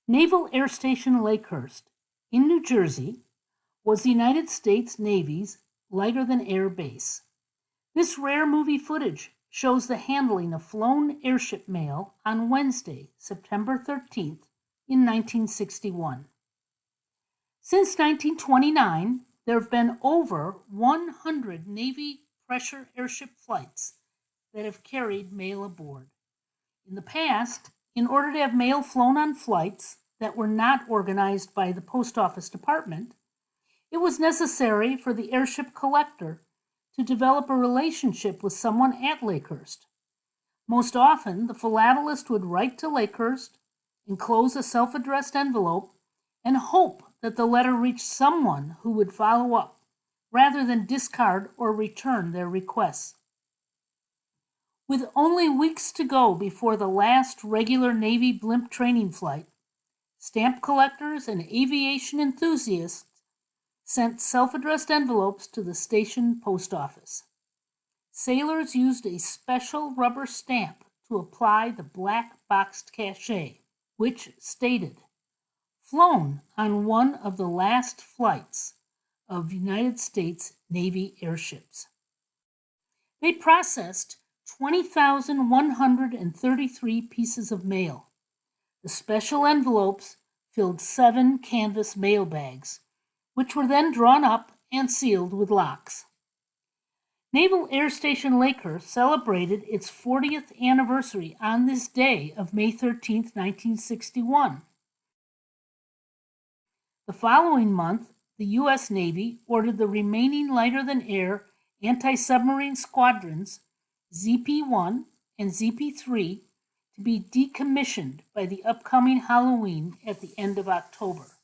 Naval Air Station Lakehurst in New Jersey was the United States Navy's lighter-than-air base. This rare movie footage shows the handling of flown airship mail on Wednesday, September 13th, in 1961. Since 1929, there have been over 100 Navy pressure airship flights that have carried mail aboard. In the past, in order to have mail flown on flights that were not organized by the Post Office Department, it was necessary for the airship collector to develop a relationship with someone at Lakehurst. Most often, the philatelist would write to Lakehurst, enclose a self-addressed envelope, and hope that the letter reached someone who would follow up, rather than discard or return their requests. With only weeks to go before the last regular Navy Blimp training flight, stamp collectors and aviation enthusiasts sent self-addressed envelopes to the station post office. Sailors used a special rubber stamp to apply the black boxed cachet, which stated, "Flown on one of the last flights of United States Navy airships." They processed 20,133 pieces of mail. The special envelopes filled 7 canvas mail bags, which were then drawn up and sealed with locks. Naval Air Station Lakehurst celebrated its 40th anniversary on this day of May 13, 1961. The following month, the U.S. Navy ordered the remaining lighter-than-air anti-submarine squadrons, ZP-1 and ZP-3, to be decommissioned by the upcoming Halloween at the end of October.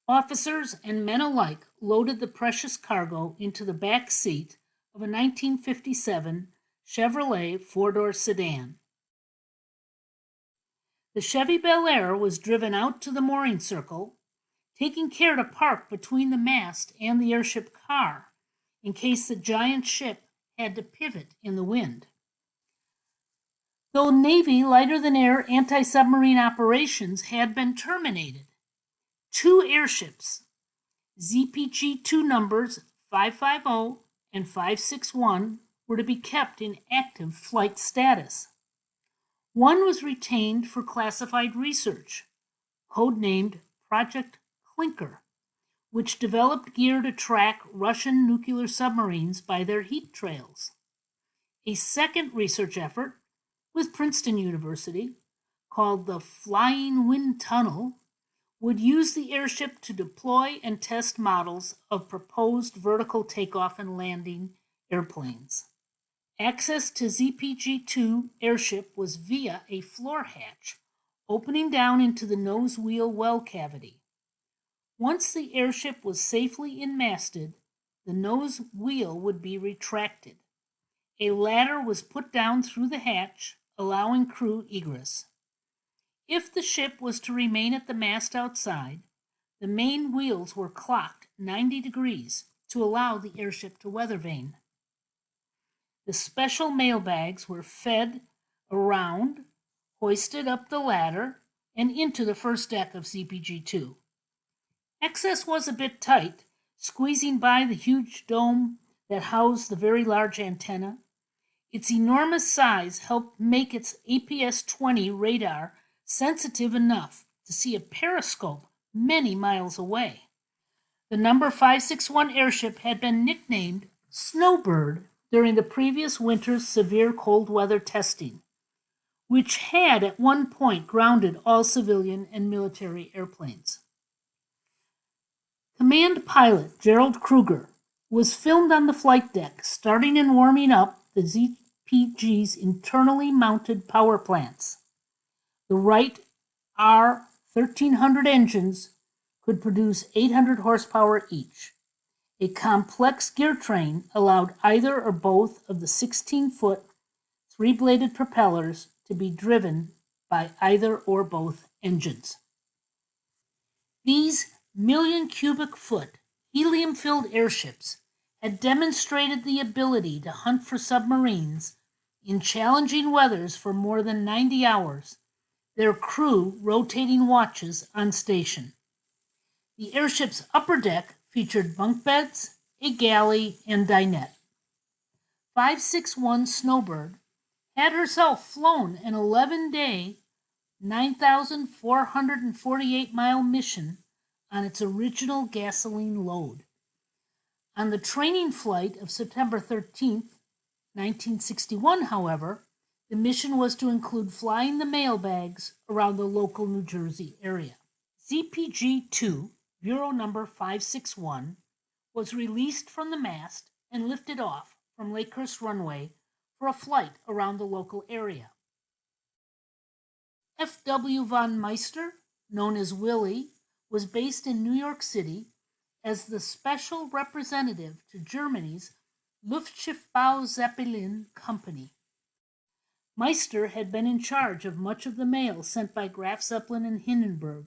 Officers and men alike loaded the precious cargo into the back seat of a 1957 Chevrolet four-door sedan. The Chevy Bel Air was driven out to the mooring circle, taking care to park between the mast and the airship car in case the giant ship had to pivot in the wind. Though Navy lighter-than-air anti-submarine operations had been terminated, 2 airships, ZPG-2 numbers 550 and 561, were to be kept in active flight status. One was retained for classified research, codenamed Project Clinker, which developed gear to track Russian nuclear submarines by their heat trails. A second research effort with Princeton University, called the Flying Wind Tunnel, would use the airship to deploy and test models of proposed vertical takeoff and landing airplanes. Access to ZPG-2 airship was via a floor hatch opening down into the nose wheel well cavity. Once the airship was safely enmasted, the nose wheel would be retracted. A ladder was put down through the hatch, allowing crew egress. If the ship was to remain at the mast outside, the main wheels were clocked 90 degrees to allow the airship to weather vane. The special mail bags were fed around, hoisted up the ladder, and into the first deck of ZPG-2. Access was a bit tight, squeezing by the huge dome that housed the very large antenna. Its enormous size helped make its APS-20 radar sensitive enough to see a periscope many miles away. The number 561 airship had been nicknamed Snowbird during the previous winter's severe cold weather testing, which had at one point grounded all civilian and military airplanes. Command pilot Gerald Kruger was filmed on the flight deck, starting and warming up the ZPG's internally mounted power plants. The Wright R1300 engines could produce 800 horsepower each. A complex gear train allowed either or both of the 16-foot, 3-bladed propellers to be driven by either or both engines. These million-cubic-foot, helium-filled airships had demonstrated the ability to hunt for submarines in challenging weathers for more than 90 hours, their crew rotating watches on station. The airship's upper deck featured bunk beds, a galley, and dinette. 561 Snowbird had herself flown an 11-day, 9,448-mile mission on its original gasoline load. On the training flight of September 13, 1961, however, the mission was to include flying the mail bags around the local New Jersey area. ZPG-2, Bureau number 561, was released from the mast and lifted off from Lakehurst Runway for a flight around the local area. F.W. von Meister, known as Willie, was based in New York City as the special representative to Germany's Luftschiffbau Zeppelin Company. Meister had been in charge of much of the mail sent by Graf Zeppelin and Hindenburg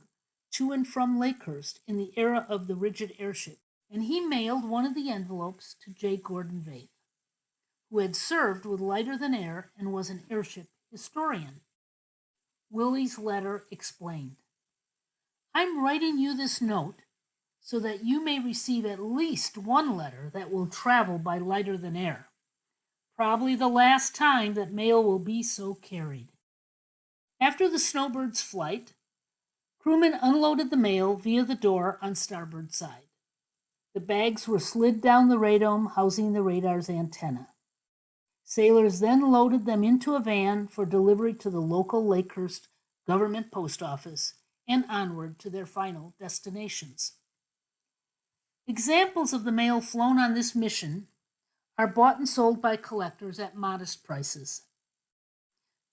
to and from Lakehurst in the era of the rigid airship, and he mailed one of the envelopes to J. Gordon Vaith, who had served with Lighter Than Air and was an airship historian. Willie's letter explained, "I'm writing you this note so that you may receive at least one letter that will travel by Lighter Than Air. Probably the last time that mail will be so carried." After the Snowbird's flight, crewmen unloaded the mail via the door on starboard side. The bags were slid down the radome housing the radar's antenna. Sailors then loaded them into a van for delivery to the local Lakehurst government post office and onward to their final destinations. Examples of the mail flown on this mission are bought and sold by collectors at modest prices.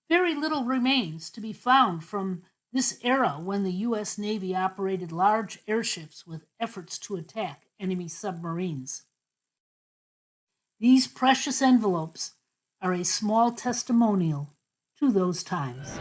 Very little remains to be found from this era when the U.S. Navy operated large airships with efforts to attack enemy submarines. These precious envelopes are a small testimonial to those times.